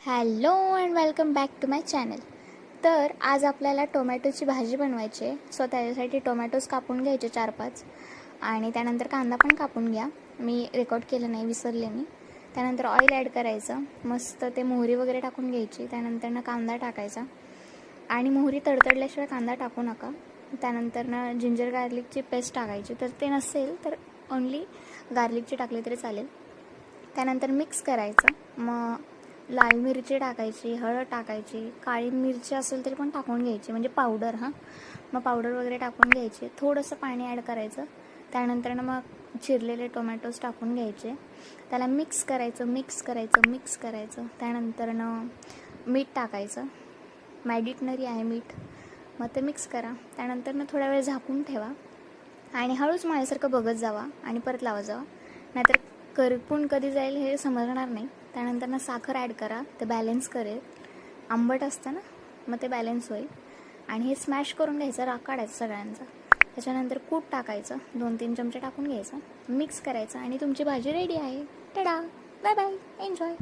Hello and welcome back to my channel. तर आज आपल्याला टोमॅटोची भाजी बनवायची आहे. सो त्याच्यासाठी टोमॅटोज कापून घ्यायचे 4-5 आणि त्यानंतर कांदा पण कापून घ्या. मी रेकॉर्ड केलं नाही, विसरले मी. त्यानंतर ऑइल ॲड करायचं, मस्त ते मोहरी वगैरे टाकून घ्यायची. त्यानंतर कांदा टाकायचा आणि मोहरी तडतडल्याशिवाय कांदा टाकू नका. त्यानंतर जिंजर गार्लिकची पेस्ट टाकायची. तर ते नसेल तर ओन्ली गार्लिकची टाकली तरी चालेल. त्यानंतर मिक्स करायचं. मग लाल मिरची टाकायची, हळद टाकायची, काळी मिरची असेल तरी पण टाकून घ्यायची, म्हणजे पावडर. मग पावडर वगैरे टाकून घ्यायची. थोडंसं पाणी ॲड करायचं. त्यानंतर मग चिरलेले टोमॅटोज टाकून घ्यायचे. त्याला मिक्स करायचं. त्यानंतर मीठ टाकायचं. मॅडिटनरी आहे मीठ. मग ते मिक्स करा. त्यानंतर थोडा वेळ झाकून ठेवा आणि हळूच माझ्यासारखं बघत जावा आणि परत लावत जावा, नाहीतर करपून कधी जाईल हे समजणार नाही. त्यानंतर साखर ॲड करा, ते बॅलन्स करेल. आंबट असतं ना, मग ते बॅलन्स होईल. आणि हे स्मॅश करून घ्यायचं, राग काढायचं सगळ्यांचा. त्याच्यानंतर कूट टाकायचं, 2-3 चमचे टाकून घ्यायचं, मिक्स करायचं आणि तुमची भाजी रेडी आहे. टडा, बाय बाय, एन्जॉय.